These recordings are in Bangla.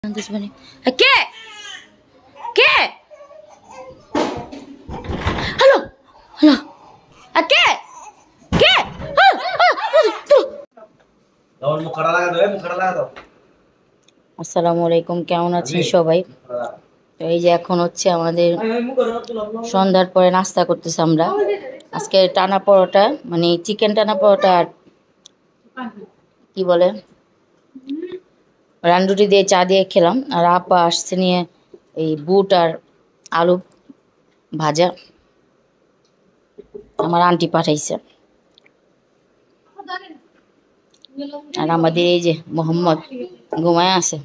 কে কে হ্যালো হ্যালো কে কে আসসালামু আলাইকুম, কেমন আছেন সবাই? তো এই যে এখন হচ্ছে আমাদের সন্ধ্যার পরে নাস্তা করতেছি আমরা। আজকে টানা পরোটা, মানে চিকেন টানা পরোটা আর কি বলে রানরুটি দিয়ে চা দিয়ে খেলাম। আর আপা আসছে নিয়ে এই বুট আর আলু ভাজা আমার আন্টি পাঠাইছে। আর আমাদের এই যে মোহাম্মদ ঘুমায় আছে।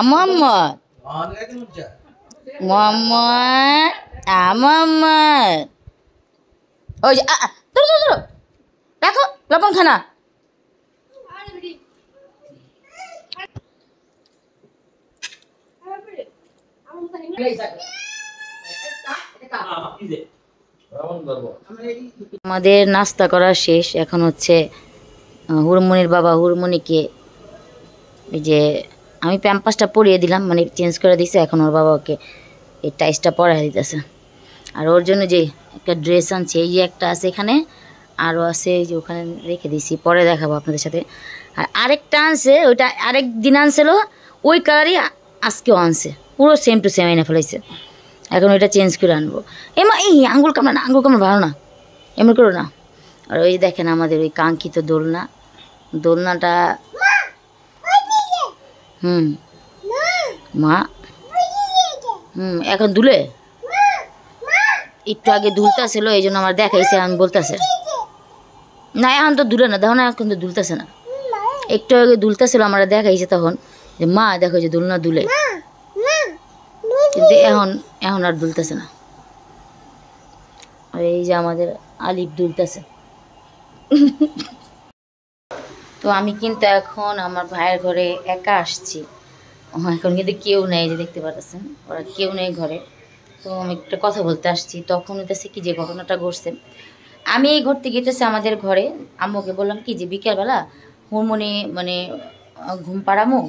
মোহাম্মদ মোহাম্মদ মোহাম্মদ ওই যে দেখো লবণ খানা। আমাদের নাস্তা করা শেষ। এখন হচ্ছে হুড়মুনির বাবা হুড়মুনিকে ওই যে আমি প্যাম্পাসটা পরিয়ে দিলাম, মানে চেঞ্জ করে দিছে। এখন ওর বাবা ওকে এই টাইসটা পরাই দিতেছে। আর ওর জন্য যে একটা ড্রেস আনছে, এই যে একটা আছে এখানে, আরও আছে এই যে ওখানে রেখে দিয়েছি, পরে দেখাবো আপনাদের সাথে। আর আরেকটা আনছে, ওইটা আরেক দিন আনছিল ওই কালারই আজকেও আনছে, পুরো সেম টু সেম এনে ফেলাইছে। এখন ওইটা চেঞ্জ করে আনবো। এমা এই আঙ্গুল কামড়া না, আঙ্গুল কামড়া ভালো না, এমন করো না। আর ওই দেখেন আমাদের ওই কাঙ্ক্ষিত দোলনা, দোলনাটা মা এখন দুলে একটু আগে দুলতেছিল, এই জন্য আমার দেখাইছে, আমি বলতেছে না এখন তো দুলে না, দেখো না এখন তো দুলতেছে না। একটু আগে দুলতেছিল, আমার দেখাইছে তখন যে মা দেখো যে দুলনা দুলে, কিন্তু এখন আর দুলতেছে না। আর এই যে আমাদের আলিফ দুলতেছে। তো আমি কিন্তু এখন আমার ভাইয়ের ঘরে একা আসছি। এখন কিন্তু কেউ নেই, যে দেখতে পাচ্ছেন ওরা কেউ নেই ঘরে। তো আমি একটা কথা বলতে আসছি। তখন হইতেছে কি যে ঘটনাটা ঘটছে, আমি এই ঘর থেকে গেতেছি আমাদের ঘরে, আম্মুকে বললাম কি যে বিকেলবেলা হুড়মুনি মানে ঘুম পাড়ামো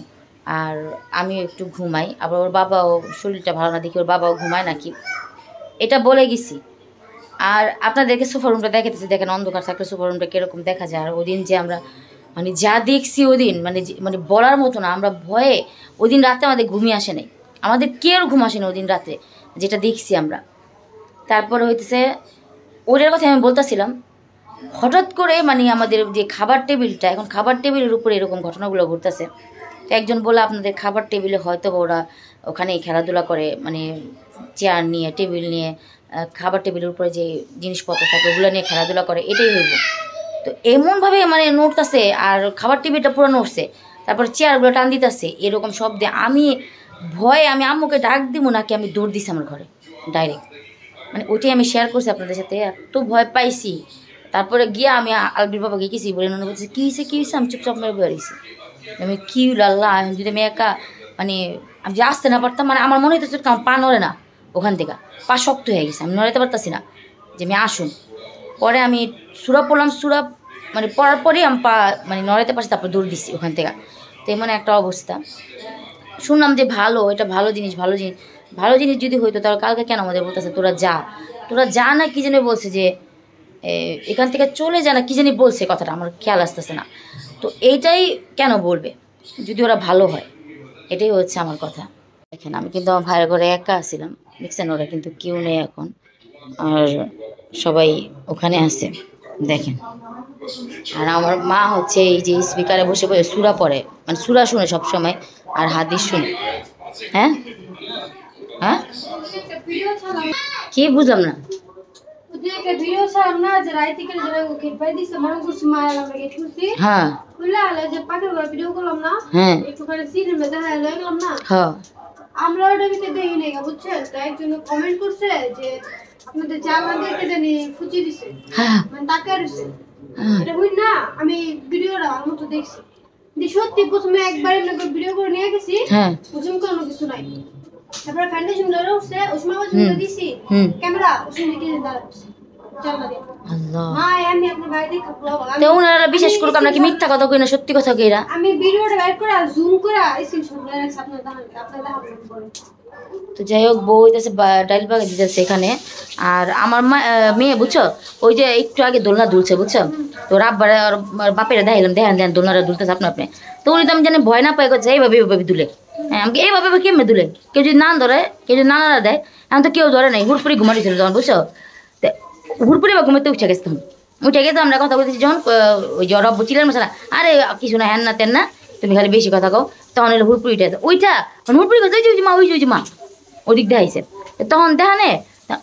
আর আমিও একটু ঘুমাই। আবার ওর বাবাও শরীরটা ভালো না দেখি ওর বাবাও ঘুমায় নাকি, এটা বলে গেছি। আর আপনাদেরকে সোফা রুমটা দেখাতেছি, দেখেন অন্ধকার থাকলে সোফা রুমটা কীরকম দেখা যায়। আর ওই দিন যে আমরা মানে যা দেখছি ওই দিন মানে বলার মতো না, আমরা ভয়ে ওই দিন রাতে আমাদের ঘুমিয়ে আসে নাই, আমাদের কেউ ঘুম আসে না ওই দিন রাতে যেটা দেখছি আমরা। তারপরে হইতেছে ওইটার কথা আমি বলতেছিলাম, হঠাৎ করে মানে আমাদের যে খাবার টেবিলটা, এখন খাবার টেবিলের উপরে এরকম ঘটনাগুলো ঘটতেছে। তো একজন বলে আপনাদের খাবার টেবিলে হয়তো ওরা ওখানে খেলাধুলা করে, মানে চেয়ার নিয়ে টেবিল নিয়ে খাবার টেবিলের উপরে যে জিনিসপত্র থাকে ওগুলো নিয়ে খেলাধুলা করে, এটাই হইব। তো এমনভাবে মানে নড়তেছে আর খাবার টেবিলটা পুরো নড়ছে, তারপর চেয়ারগুলো টান দিতেছে এরকম শব্দে। আমি ভয়ে আমি আম্মুকে ডাক দিব নাকি আমি দৌড় দিছি আমার ঘরে ডাইরেক্ট, মানে ওইটাই আমি শেয়ার করছি আপনাদের সাথে। এত ভয় পাইছি। তারপরে গিয়ে আমি আলবির বাবাকে কিছু বলে না, বলছি কী হয়েছে আমি চুপচাপ মেরে বেরিয়েছি। আমি কি আল্লাহ, যদি আমি একা মানে আমি যে আসতে না পারতাম, মানে আমার মনে হইতেছে আমার পা নড়ে না, ওখান থেকে পা শক্ত হয়ে গেছে, আমি নড়াইতে পারতাছি না যে আমি আসুন। পরে আমি সুরা পড়লাম, সুরা মানে পড়ার পরেই আমি পা মানে নড়াইতে পারছি, তারপর দৌড় দিচ্ছি ওখান থেকে। তো এমন একটা অবস্থা। শুনলাম যে ভালো, এটা ভালো জিনিস, ভালো জিনিস যদি হইতো তাহলে কালকে কেন আমাদের বলতেছে তোরা যা না কি জানি বলছে, যে এখান থেকে চলে যা না কি জানি বলছে, কথাটা আমার খেয়াল আসতেছে না। তো এইটাই কেন বলবে যদি ওরা ভালো হয়, এটাই হচ্ছে আমার কথা। দেখেন আমি কিন্তু আমার ভাইয়ের ঘরে একা আসছিলাম, দেখছেন ওরা কিন্তু কেউ নেই এখন, আর সবাই ওখানে আছে দেখেন। আর আমার মা হচ্ছে এই যে স্পিকারে বসে বসে সুরা পড়ে, মানে সুরা শুনে সবসময় আর হাদিস শুনে। হ্যাঁ হ্যাঁ কি বুঝলাম না? হ্যাঁ আমরা ওটা ভিতরে দেখি নাই বুঝছেন, তো একজন কমেন্ট করছে যে আপনাদের জামাদেরকে জানি ফুচি দিছে, মানে টাকা দিছে। এটা বুঝ না, আমি ভিডিওটা আমার মতো দেখছি, সত্যি প্রথমে একবার ভিডিও করে নিয়ে গেছি, বুঝুন কোনো কিছু নাই। তারপরে ফাউন্ডেশন ধরে উঠছে, ওসমা দিছি ক্যামেরা ওসমা দিকে দাঁড়াচ্ছে। জানলা দিয়ে আল্লাহ মা আমি আপনার ভাই দেখে ব্লগ তো ওনারা বিশ্বাস করুক আমরা কি মিথ্যা কথা কই না সত্যি কথা কইরা আমি ভিডিওটা বের করে জুম করে স্ক্রিনশট নিয়ে রাখছি আপনার দেখান পরে। তো যাই হোক বউ হইতেছে ডাইল বাগে দিতেছে এখানে আর আমার মেয়ে বুঝছো ওই যে একটু আগে দোলনা দুলছে বুঝছো তো রাব্বার বাপেরা দেখাইলাম দেখেন দোলনাটা দুলতেছে আপনি তো উনি তো আমি জানি ভয় না পাই করছে এইভাবে দুলে হ্যাঁ আমাকে এইভাবে কেমনে দুলে কেউ যদি নান ধরে কেউ যদি নানারা দেয় এখন তো কেউ ধরে নাই হুড়পুরি ঘুমাইছিল তখন বুঝছো তো হুড়পুরি বা ঘুমাইতে উঠে গেছে তখন উঠে গেছে আমরা কথা বলতেছি যখন ওই যে রব্বু চিলেন মশলা আরে কিছু না হ্যান না তেন না তুমি খালি বেশি কথা কও তখন এলো হুড়পুরি উঠে ওইটা হুড়পুরি করছে ওই যে মা ওই যে মা ওদিক দেখাইছে তখন দেখানে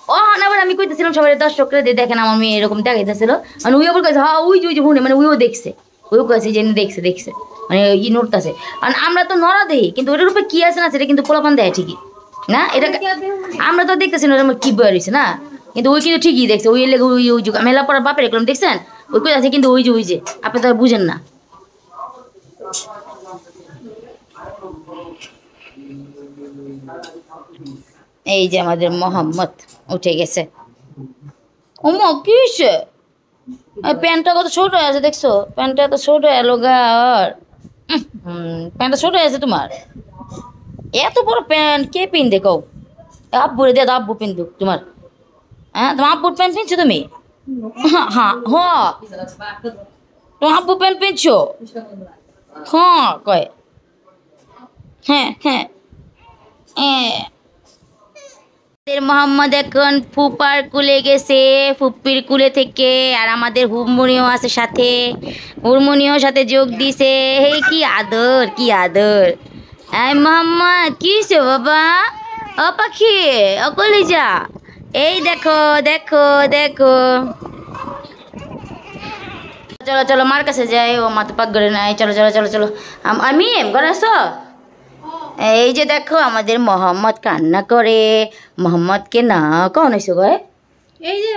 ও আবার আমি কইতেছিলাম সবাই দর্শকরা দিয়ে দেখেন আমার মেয়ে এরকম দেখাইতেছিল মানে ওই আবার কইছে হ্যাঁ ওই যে হুনে মানে ওইও দেখছে ওইও কয়েছে যে দেখছে মানে ই নড়তেছে আর আমরা তো নড়া দেই কিন্তু ওটার উপরে কি আছে না সেটা কিন্তু পোলাপান দেয় ঠিকই না এটা আমরা তো দেখতেছি না কি বই রয়েছে না কিন্তু ওই কিন্তু ঠিকই দেখছে ওই লেগে ওই যুগ মেলা পড়ার বাপের এগুলো দেখছেন ওই কই আছে কিন্তু ওই যে আপনি তো আর বুঝেন না এই যে আমাদের মোহাম্মদ উঠে গেছে ওমা কি হয়েছে প্যান্টটা কত ছোট হয়ে আছে দেখছো প্যান্টটা এত ছোট এলো গার প্যান্টটা ছোট হয়ে আছে তোমার এত বড় প্যান্ট কে পিনতে কও আব্বুরে দিয়ে আব্বু পিনতুক তোমার হ্যাঁ তোমার আব্বুর প্যান্ট পিনছো তুমি হ্যাঁ হ্যাঁ হ্যাঁ তোমার আব্বু প্যান্ট পিনছো হ্যাঁ কয় হ্যাঁ হ্যাঁ মোহাম্মদ এখন ফুপার কুলে গেছে ফুপ্পির কুলে থেকে আর আমাদের হুমমনিও আছে সাথে হুরমনিও সাথে যোগ দিছে হে কি আদর এই মোহাম্মদ কিসে বাবা ও পাখি ও কলিজা এই দেখো চলো মার কাছে যাই ও মাথা পাক করে নাই চলো আমি ঘরে আসো এই যে দেখো আমাদের মোহাম্মদ কান্না করে মোহাম্মদকে না কখন হয়েছে গো এই যে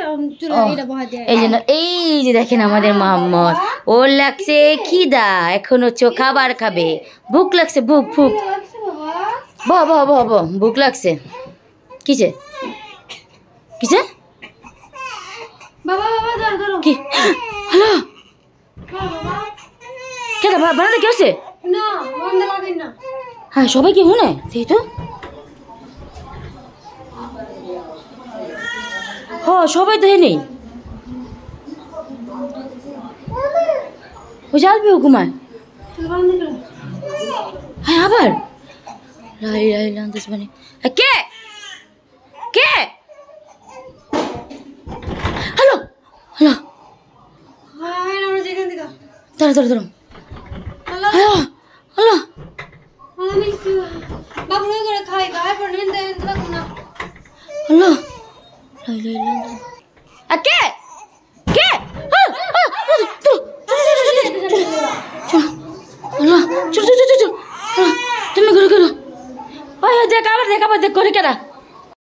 এটা বহা দেয় এই যে দেখেন আমাদের মোহাম্মদ ওর লাগছে খিদা এখন হচ্ছে খাবার খাবে ভুক লাগছে ভুক ভুক লাগছে কিসে কি হ্যালো কেটা বানাতে কি হচ্ছে হ্যাঁ সবাই কি শুনে সেই তো সবাই তো নেই ওই যাবি হুকুমায় হ্যাঁ আবার কে কে হ্যালো দাঁড়া হ্যালো হ্যালো কে কে তুমি ঘুরে দেখ আবার দেখ করে কেনা